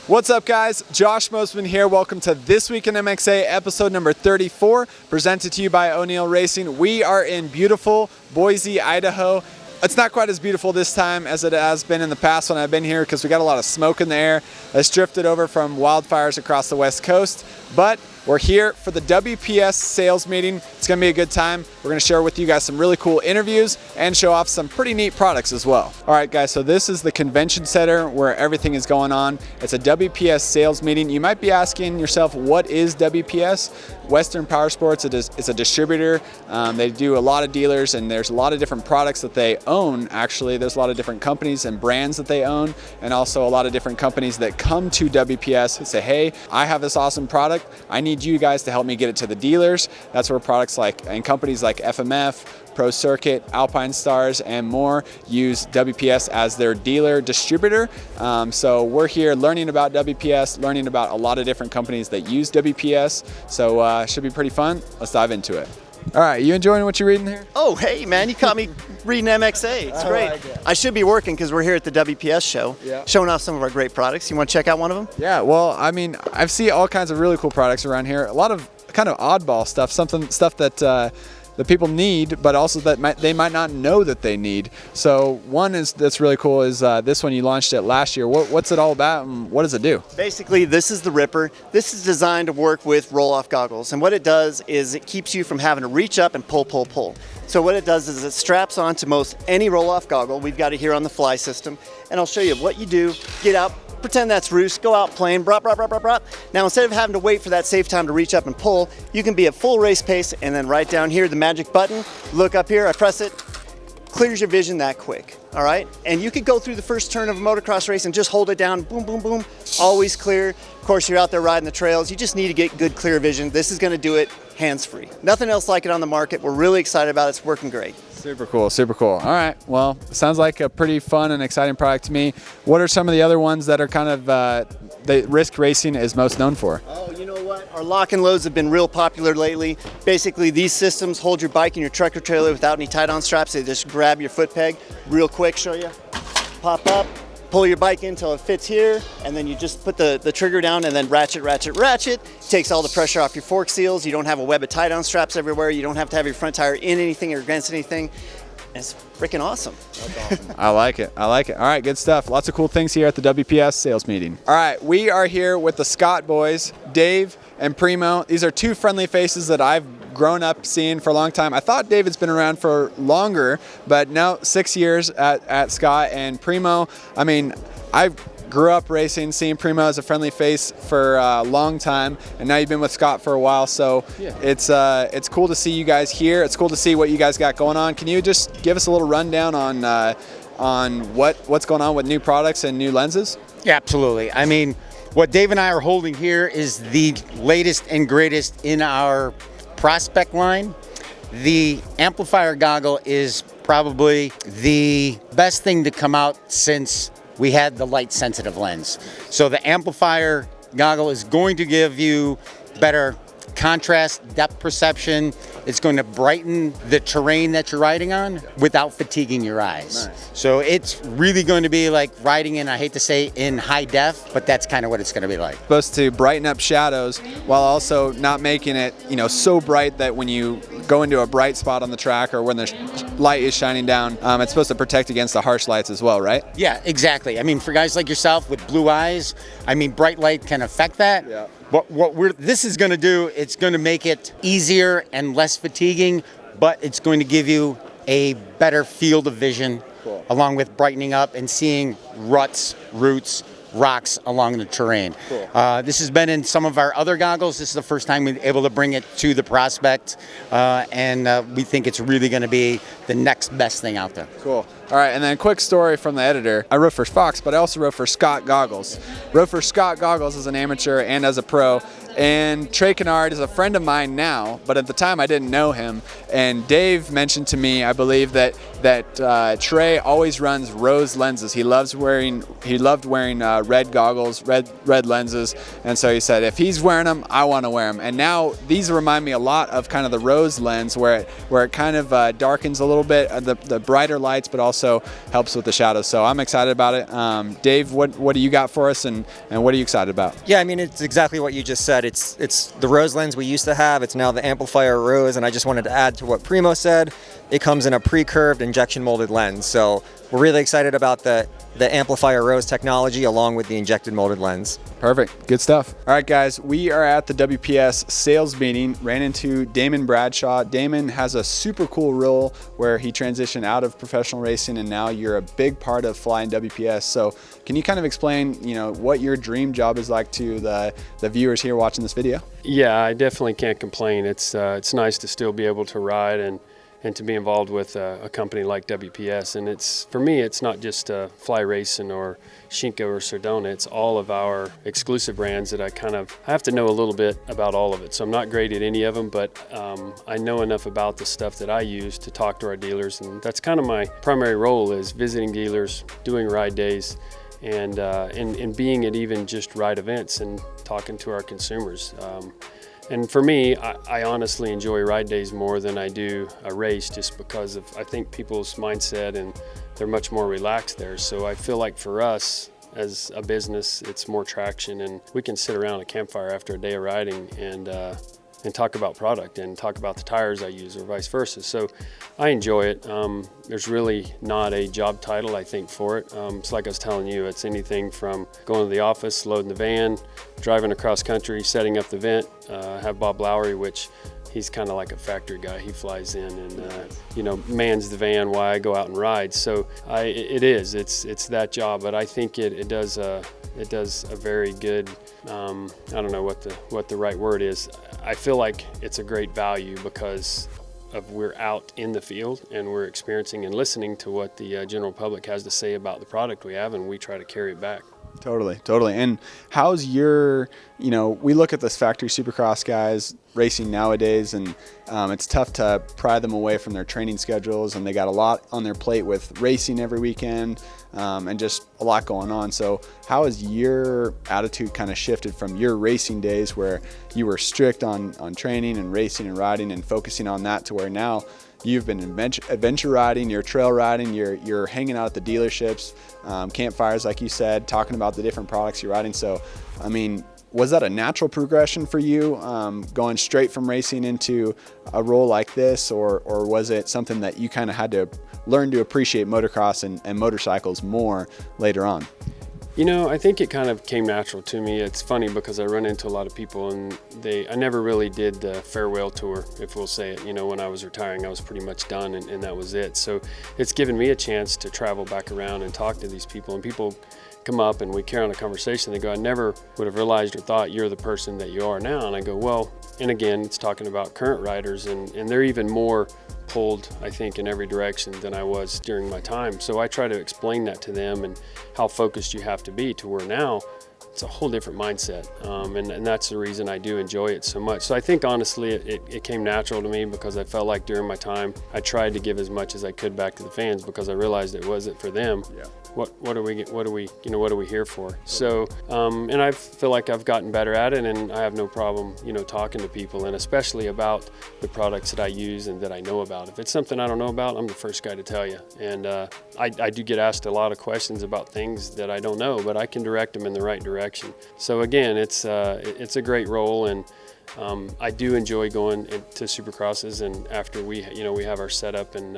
What's up, guys? Josh Mosiman here. Welcome to This Week in MXA, episode number 34, presented to you by O'Neill Racing. We are in beautiful Boise, Idaho. It's not quite as beautiful this time as it has been in the past when I've been here because we got a lot of smoke in the air that's drifted over from wildfires across the West Coast. But we're here for the WPS sales meeting. It's going to be a good time. We're going to share with you guys some really cool interviews and show off some pretty neat products as well. All right, guys, so this is the convention center where everything is going on. It's a WPS sales meeting. You might be asking yourself, what is WPS? Western Power Sports is a distributor. They do a lot of dealers, and there's a lot of different products that they own, actually. There's a lot of different companies and brands that they own, and also a lot of different companies that come to WPS and say, hey, I have this awesome product. I need you guys to help me get it to the dealers. That's where products like, and companies like FMF, Pro Circuit, Alpine Stars, and more use WPS as their dealer distributor. So we're here learning about WPS, learning about a lot of different companies that use WPS. So it should be pretty fun. Let's dive into it. All right, you enjoying what you're reading here? Oh, hey, man, you caught me reading MXA. It's great. Like it. I should be working because we're here at the WPS show, showing off some of our great products. You want to check out one of them? Yeah, well, I mean, I've seen all kinds of really cool products around here. A lot of kind of oddball stuff, stuff that that people need, but also that they might not know that they need. So one that's really cool is this one. You launched it last year. What's it all about, and what does it do? Basically, this is the Ripper. This is designed to work with roll-off goggles, and what it does is it keeps you from having to reach up and pull. So what it does is it straps onto most any roll-off goggle. We've got it here on the Fly system, and I'll show you what you do. Get out, pretend that's roost, go out playing, brop. Now, instead of having to wait for that safe time to reach up and pull, you can be at full race pace, and then right down here, the magic button, look up here, I press it, clears your vision that quick, all right? And you could go through the first turn of a motocross race and just hold it down, boom, always clear. Of course, you're out there riding the trails, you just need to get good, clear vision. This is gonna do it hands-free. Nothing else like it on the market. We're really excited about it. It's working great. Super cool. All right, well, sounds like a pretty fun and exciting product to me. What are some of the other ones that are kind of the Risk Racing is most known for? Oh, you know what? Our lock and loads have been real popular lately. Basically, these systems hold your bike and your truck or trailer without any tight-on straps. They just grab your foot peg real quick, show you. Pop up, pull your bike in until it fits here, and then you just put the trigger down and then ratchet. Takes all the pressure off your fork seals. You don't have a web of tie-down straps everywhere. You don't have to have your front tire in anything or against anything. And it's freaking awesome. That's awesome. I like it. All right, good stuff. Lots of cool things here at the WPS sales meeting. All right, we are here with the Scott boys, Dave and Primo. These are two friendly faces that I've grown up seeing for a long time. I thought David's been around for longer, but now 6 years at Scott. And Primo, I mean, I grew up racing, seeing Primo as a friendly face for a long time, and now you've been with Scott for a while, so it's cool to see you guys here. It's cool to see what you guys got going on. Can you just give us a little rundown on what's going on with new products and new lenses? Yeah, absolutely. I mean, what Dave and I are holding here is the latest and greatest in our prospect line. The amplifier goggle is probably the best thing to come out since we had the light sensitive lens. So the amplifier goggle is going to give you better contrast, depth perception. It's going to brighten the terrain that you're riding on without fatiguing your eyes. Nice. So it's really going to be like riding in, I hate to say in high def, but that's kind of what it's going to be like. Supposed to brighten up shadows while also not making it, so bright that when you go into a bright spot on the track or when the light is shining down, it's supposed to protect against the harsh lights as well, right? Yeah, exactly. I mean, for guys like yourself with blue eyes, I mean, bright light can affect that. Yeah. But what this is going to do, it's going to make it easier and less fatiguing, but it's going to give you a better field of vision, along with brightening up and seeing ruts, roots, rocks along the terrain. Cool. This has been in some of our other goggles. This is the first time we've been able to bring it to the prospect, and we think it's really going to be the next best thing out there. Cool. All right, and then a quick story from the editor. I wrote for Fox, but I also wrote for Scott Goggles. Wrote for Scott Goggles as an amateur and as a pro. And Trey Kennard is a friend of mine now, but at the time I didn't know him. And Dave mentioned to me, I believe, that that Trey always runs rose lenses. He loved wearing red goggles, red lenses, and so he said if he's wearing them, I want to wear them. And now these remind me a lot of kind of the rose lens, where it kind of darkens a little bit, the brighter lights, but also helps with the shadows. So I'm excited about it. Dave, what do you got for us, and what are you excited about? Yeah, I mean, it's exactly what you just said. It's the rose lens we used to have. It's now the amplifier rose, and I just wanted to add to what Primo said. It comes in a pre-curved injection molded lens. So we're really excited about the amplifier rose technology along with the injected molded lens. Perfect. Good stuff. All right, guys, we are at the WPS sales meeting. Ran into Damon Bradshaw. Damon has a super cool role where he transitioned out of professional racing, and now you're a big part of Fly and WPS. So can you kind of explain, what your dream job is like to the viewers here watching this video? Yeah, I definitely can't complain. It's nice to still be able to ride and to be involved with a company like WPS. And for me, it's not just Fly Racing or Shinko or Sardona. It's all of our exclusive brands that I have to know a little bit about all of it. So I'm not great at any of them, but I know enough about the stuff that I use to talk to our dealers. And that's kind of my primary role, is visiting dealers, doing ride days, and being at even just ride events and talking to our consumers. And for me, I honestly enjoy ride days more than I do a race, just because of, I think, people's mindset, and they're much more relaxed there. So I feel like for us as a business, it's more traction, and we can sit around a campfire after a day of riding and talk about product and talk about the tires I use, or vice versa. So I enjoy it. There's really not a job title, I think, for it. It's like I was telling you, it's anything from going to the office, loading the van, driving across country, setting up the vent. I have Bob Lowry, which he's kind of like a factory guy. He flies in and mans the van while I go out and ride. So it's that job, but I think it does a very good, I don't know what the right word is. I feel like it's a great value because we're out in the field and we're experiencing and listening to what the general public has to say about the product we have, and we try to carry it back. Totally. And how's your, we look at this factory supercross guys racing nowadays, and it's tough to pry them away from their training schedules, and they got a lot on their plate with racing every weekend, and just a lot going on. So how has your attitude kind of shifted from your racing days, where you were strict on training and racing and riding and focusing on that, to where now you've been adventure riding, you're trail riding, you're hanging out at the dealerships, campfires, like you said, talking about the different products you're riding. So, I mean, was that a natural progression for you, going straight from racing into a role like this, or was it something that you kind of had to learn to appreciate motocross and motorcycles more later on? I think it kind of came natural to me. It's funny because I run into a lot of people, and I never really did the farewell tour, if we'll say it. When I was retiring, I was pretty much done, and that was it. So it's given me a chance to travel back around and talk to these people, and people come up and we carry on a conversation. They go, I never would have realized or thought you're the person that you are now. And I go, well, and again, it's talking about current riders, and they're even more pulled, I think, in every direction than I was during my time. So I try to explain that to them, and how focused you have to be, to where now it's a whole different mindset, and that's the reason I do enjoy it so much. So I think honestly it came natural to me, because I felt like during my time I tried to give as much as I could back to the fans, because I realized it wasn't for them. Yeah. What are we here for? So and I feel like I've gotten better at it, and I have no problem talking to people, and especially about the products that I use and that I know about. If it's something I don't know about, I'm the first guy to tell you. And I do get asked a lot of questions about things that I don't know, but I can direct them in the right direction. So again, it's a great role, and I do enjoy going to supercrosses, and after we have our setup and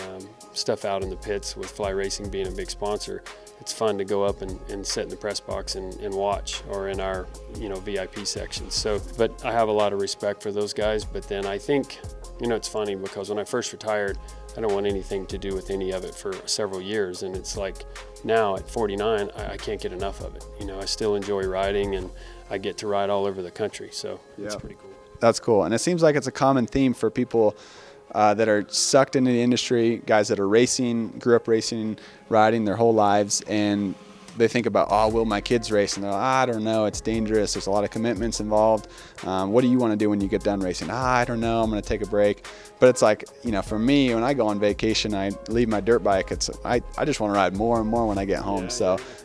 stuff out in the pits, with Fly Racing being a big sponsor, it's fun to go up and sit in the press box and watch, or in our VIP section. So, but I have a lot of respect for those guys. But then I think it's funny, because when I first retired, I don't want anything to do with any of it for several years, and it's like now at 49, I can't get enough of it. I still enjoy riding, and I get to ride all over the country, so it's pretty cool. That's cool. And it seems like it's a common theme for people that are sucked into the industry, guys that are racing, grew up racing, riding their whole lives, and they think about, oh, will my kids race? And they're like, I don't know, it's dangerous, there's a lot of commitments involved. What do you want to do when you get done racing? I don't know, I'm going to take a break. But it's like, you know, for me, when I go on vacation, I leave my dirt bike. I just want to ride more and more when I get home.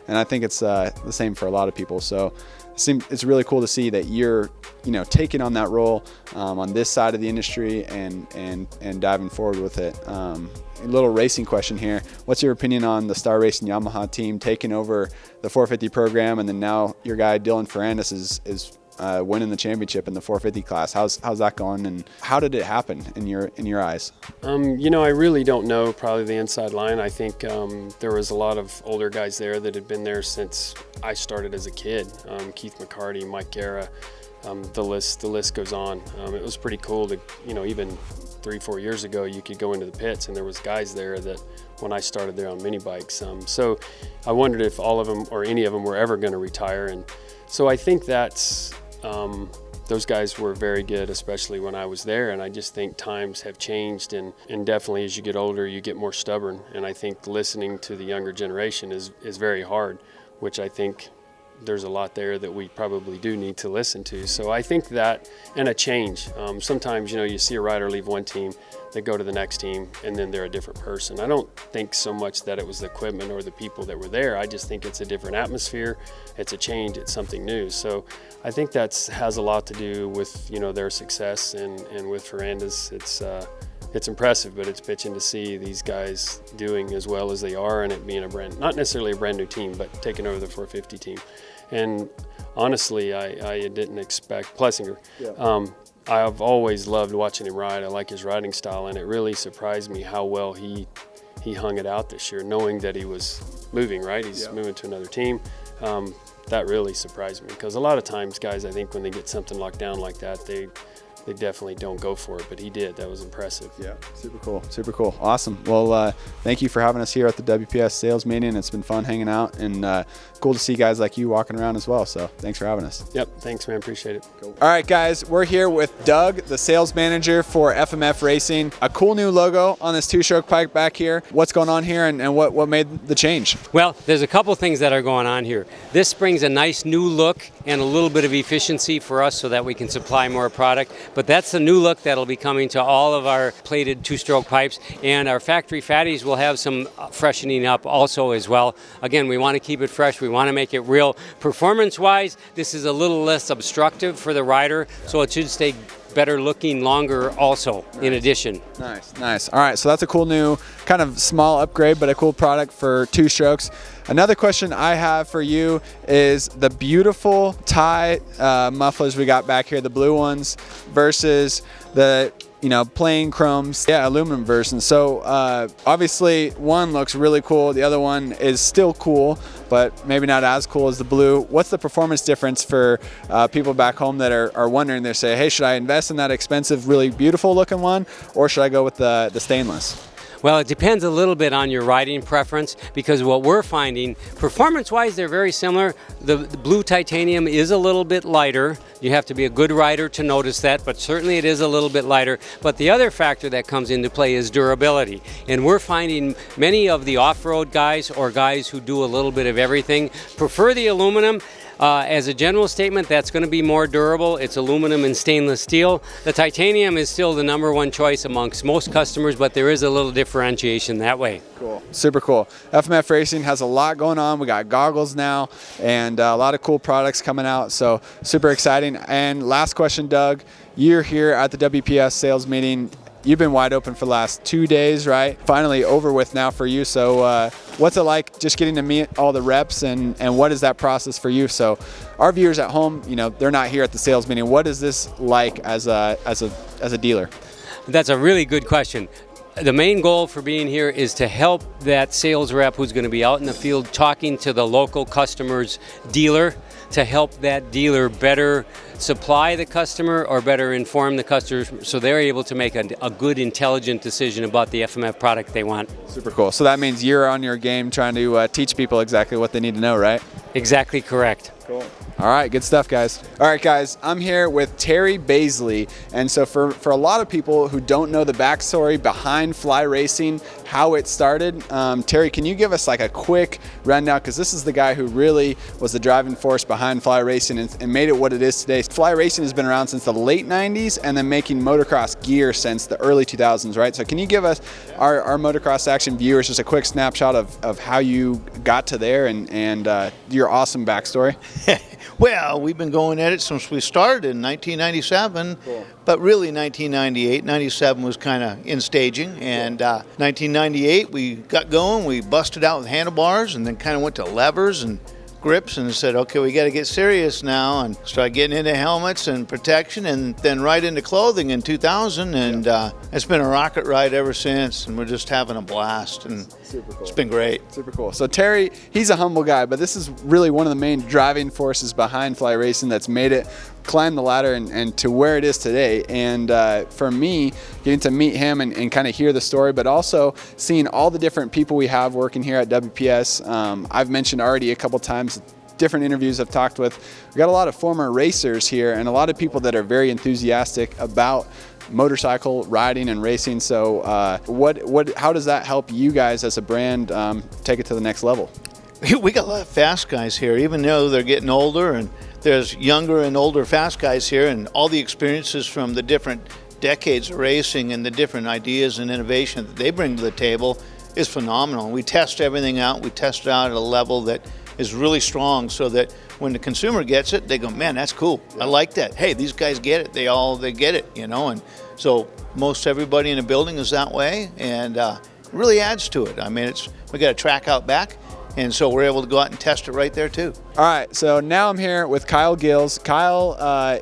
And I think it's the same for a lot of people. So it's really cool to see that you're, you know, taking on that role on this side of the industry and diving forward with it. A little racing question here. What's your opinion on the Star Racing Yamaha team taking over the 450 program, and then now your guy Dylan Ferrandis is winning the championship in the 450 class? How's that going, and how did it happen in your eyes? You know, I really don't know probably the inside line. I think there was a lot of older guys there that had been there since I started as a kid. Keith McCarty, Mike Guerra, the list goes on. It was pretty cool to, you know, even 3-4 years ago, you could go into the pits and there was guys there that when I started there on mini bikes. So I wondered if all of them or any of them were ever going to retire. And so I think that's, those guys were very good, especially when I was there. And I just think times have changed, and definitely as you get older, you get more stubborn. And I think listening to the younger generation is very hard, which I think there's a lot there that we probably do need to listen to. So I think that, and a change. Sometimes, you know, you see a rider leave one team, they go to the next team, and then they're a different person. I don't think so much that it was the equipment or the people that were there. I just think it's a different atmosphere. It's a change. It's something new. So I think that has a lot to do with, you know, their success, and with Ferrandis, it's impressive, but it's bitching to see these guys doing as well as they are, and it being not necessarily a brand new team, but taking over the 450 team. And honestly, I didn't expect Plessinger. Yeah. I've always loved watching him ride. I like his riding style, and it really surprised me how well he hung it out this year, knowing that he was moving, right? He's moving to another team. That really surprised me, because a lot of times guys, I think when they get something locked down like that, they definitely don't go for it, but he did. That was impressive. Yeah, super cool. Awesome. Well, thank you for having us here at the WPS Sales Meeting. It's been fun hanging out, and cool to see guys like you walking around as well. So thanks for having us. Yep, thanks, man. Appreciate it. Cool. All right, guys, we're here with Doug, the sales manager for FMF Racing. A cool new logo on this two-stroke bike back here. What's going on here, and what made the change? Well, there's a couple things that are going on here. This brings a nice new look and a little bit of efficiency for us so that we can supply more product. But that's the new look that'll be coming to all of our plated two-stroke pipes, and our factory fatties will have some freshening up also as well. Again, we want to keep it fresh. We want to make it real. Performance-wise, this is a little less obstructive for the rider, so it should stay better looking longer also. Nice. In addition. Nice. All right, so that's a cool new kind of small upgrade, but a cool product for two strokes. Another question I have for you is the beautiful tie mufflers we got back here, the blue ones, versus the, you know, plain chromes, aluminum version. So obviously one looks really cool, the other one is still cool, but maybe not as cool as the blue. What's the performance difference for people back home that are wondering? They say, hey, should I invest in that expensive, really beautiful looking one, or should I go with the stainless? Well, it depends a little bit on your riding preference, because what we're finding, performance-wise, they're very similar. The blue titanium is a little bit lighter. You have to be a good rider to notice that, but certainly it is a little bit lighter. But the other factor that comes into play is durability. And we're finding many of the off-road guys, or guys who do a little bit of everything, prefer the aluminum. As a general statement, that's going to be more durable. It's aluminum and stainless steel. The titanium is still the #1 choice amongst most customers, but there is a little differentiation that way. Cool. Super cool. FMF Racing has a lot going on. We got goggles now, and a lot of cool products coming out, so super exciting. And last question, Doug. You're here at the WPS sales meeting. You've been wide open for the last 2 days, right? Finally over with now for you. So what's it like just getting to meet all the reps, and what is that process for you? So our viewers at home, you know, they're not here at the sales meeting. What is this like as a dealer? That's a really good question. The main goal for being here is to help that sales rep who's going to be out in the field talking to the local customer's dealer, to help that dealer better supply the customer or better inform the customer so they're able to make a good, intelligent decision about the FMF product they want. Super cool. So that means you're on your game trying to teach people exactly what they need to know, right? Exactly correct. Cool. All right, good stuff, guys. All right, guys, I'm here with Terry Baisley. And so for a lot of people who don't know the backstory behind Fly Racing, how it started, Terry, can you give us like a quick rundown? Because this is the guy who really was the driving force behind Fly Racing and made it what it is today. Fly Racing has been around since the late 90s and then making motocross gear since the early 2000s, right? So can you give us, our motocross action viewers, just a quick snapshot of how you got to there and your awesome backstory? Well, we've been going at it since we started in 1997, cool. But really 1998, 97 was kind of in staging, and 1998 we got going, we busted out with handlebars and then kind of went to levers and grips and said, okay, we got to get serious now, and started getting into helmets and protection and then right into clothing in 2000, and it's been a rocket ride ever since, and we're just having a blast, and super cool. It's been great. Super cool. So Terry, he's a humble guy, but this is really one of the main driving forces behind Fly Racing that's made it climb the ladder and to where it is today. And for me, getting to meet him and kind of hear the story, but also seeing all the different people we have working here at WPS. I've mentioned already a couple times, different interviews I've talked with. We've got a lot of former racers here and a lot of people that are very enthusiastic about motorcycle riding and racing. So how does that help you guys as a brand take it to the next level? We got a lot of fast guys here, even though they're getting older, and there's younger and older fast guys here, and all the experiences from the different decades of racing and the different ideas and innovation that they bring to the table is phenomenal. We test everything out. We test it out at a level that is really strong so that when the consumer gets it, they go, man, that's cool. I like that. Hey, these guys get it. They get it, you know. And so most everybody in the building is that way, and it really adds to it. I mean, we got a track out back, and so we're able to go out and test it right there too. All right, so now I'm here with Kyle Gills. Kyle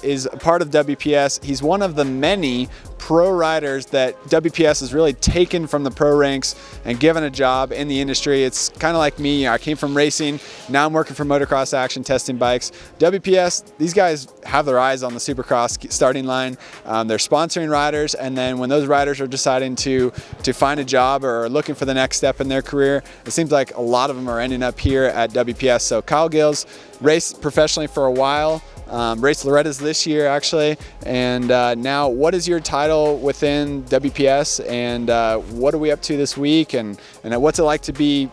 is a part of WPS. He's one of the many pro riders that WPS has really taken from the pro ranks and given a job in the industry. It's kind of like me. I came from racing. Now I'm working for motocross action, testing bikes. WPS, these guys have their eyes on the Supercross starting line. They're sponsoring riders, and then when those riders are deciding to find a job or are looking for the next step in their career, it seems like a lot of them are ending up here at WPS. So Kyle Gills raced professionally for a while. Raced Loretta's this year actually, and now what is your title within WPS, and what are we up to this week, and what's it like to be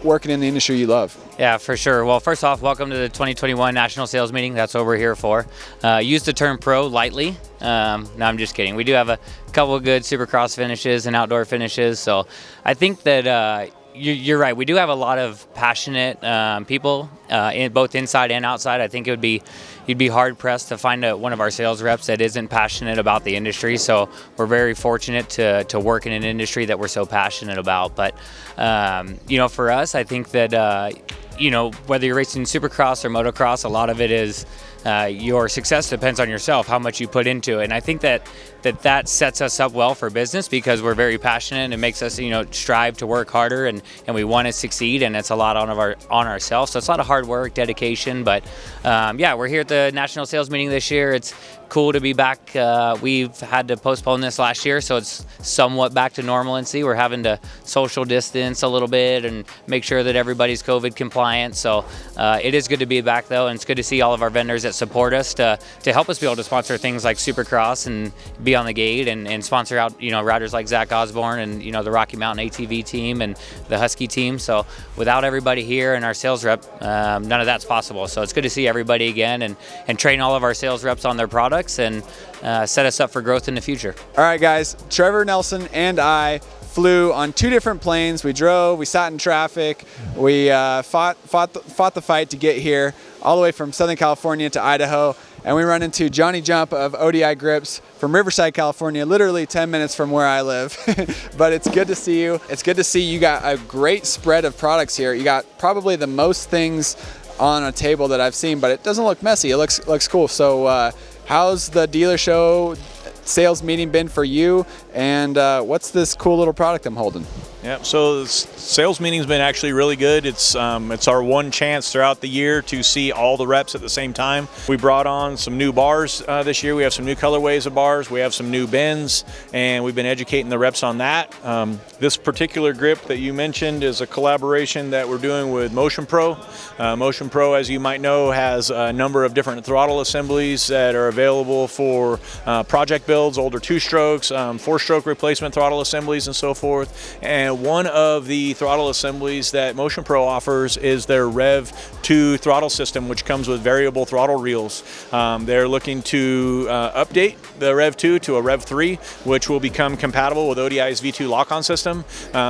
working in the industry you love? Yeah, for sure. Well, first off, welcome to the 2021 National Sales Meeting. That's what we're here for. Use the term pro lightly. No, I'm just kidding. We do have a couple of good Supercross finishes and outdoor finishes, so I think that you're right. We do have a lot of passionate people, both inside and outside. I think you'd be hard pressed to find one of our sales reps that isn't passionate about the industry. So we're very fortunate to work in an industry that we're so passionate about. But for us, I think that whether you're racing Supercross or motocross, a lot of it is your success depends on yourself, how much you put into it. And I think that sets us up well for business because we're very passionate and it makes us, strive to work harder and we want to succeed, and it's a lot on ourselves. So it's a lot of hard work, dedication, but we're here at the National Sales Meeting this year. It's cool to be back. We've had to postpone this last year, so it's somewhat back to normalcy. We're having to social distance a little bit and make sure that everybody's COVID compliant. So it is good to be back though, and it's good to see all of our vendors that support us to help us be able to sponsor things like Supercross and be on the gate and sponsor out riders like Zach Osborne and the Rocky Mountain ATV team and the Husky team. So without everybody here and our sales rep, none of that's possible. So it's good to see everybody again and train all of our sales reps on their products and set us up for growth in the future. All right, guys, Trevor Nelson and I flew on 2 different planes. We drove, we sat in traffic, we fought the fight to get here all the way from Southern California to Idaho, and we run into Johnny Jump of ODI Grips from Riverside, California, literally 10 minutes from where I live. But it's good to see you. It's good to see you got a great spread of products here. You got probably the most things on a table that I've seen, but it doesn't look messy. It looks cool. So how's the dealer show sales meeting been for you, and what's this cool little product I'm holding? Yeah, so the sales meeting's been actually really good. It's our one chance throughout the year to see all the reps at the same time. We brought on some new bars this year. We have some new colorways of bars. We have some new bends, and we've been educating the reps on that. This particular grip that you mentioned is a collaboration that we're doing with Motion Pro. Motion Pro, as you might know, has a number of different throttle assemblies that are available for project builds, older 2-strokes, 4-stroke replacement throttle assemblies, and so forth. And one of the throttle assemblies that Motion Pro offers is their Rev 2 throttle system, which comes with variable throttle reels. They're looking to update the Rev 2 to a Rev 3, which will become compatible with ODI's V2 lock-on system.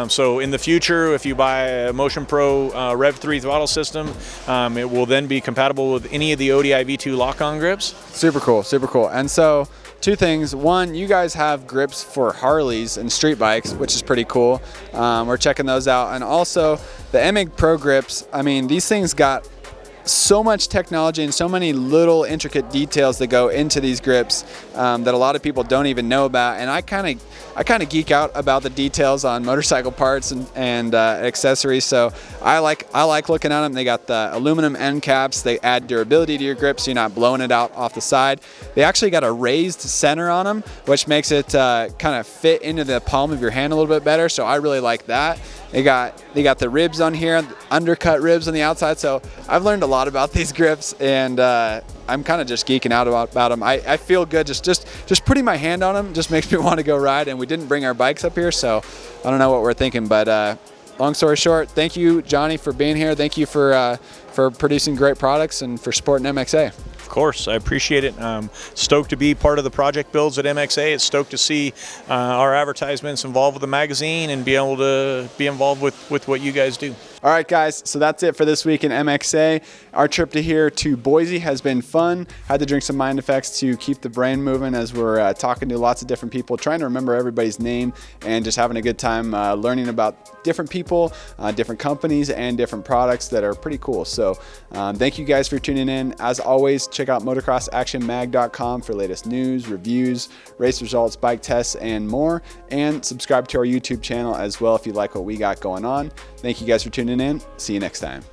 So in the future, if you buy a Motion Pro Rev 3 throttle system, it will then be compatible with any of the ODI V2 lock-on grips. Super cool, super cool. And so, two things. One, you guys have grips for Harleys and street bikes, which is pretty cool. We're checking those out. And also, the MX Pro grips, I mean, these things got so much technology and so many little intricate details that go into these grips that a lot of people don't even know about. And I kind of geek out about the details on motorcycle parts and accessories. So I like looking at them. They got the aluminum end caps. They add durability to your grip, so you're not blowing it out off the side. They actually got a raised center on them, which makes it kind of fit into the palm of your hand a little bit better. So I really like that. They got the ribs on here, undercut ribs on the outside. So I've learned a lot about these grips, and I'm kind of just geeking out about them. I feel good just putting my hand on them just makes me want to go ride. And we didn't bring our bikes up here, so I don't know what we're thinking. But long story short, thank you, Johnny, for being here. Thank you for producing great products and for supporting MXA. Of course, I appreciate it. Stoked to be part of the project builds at MXA. It's stoked to see our advertisements involved with the magazine and be able to be involved with what you guys do. All right, guys, so that's it for this week in MXA. Our trip to here to Boise has been fun. Had to drink some Mind Effects to keep the brain moving as we're talking to lots of different people, trying to remember everybody's name and just having a good time learning about different people, different companies, and different products that are pretty cool. So thank you guys for tuning in. As always, check out motocrossactionmag.com for latest news, reviews, race results, bike tests, and more. And subscribe to our YouTube channel as well if you like what we got going on. Thank you guys for tuning in. See you next time.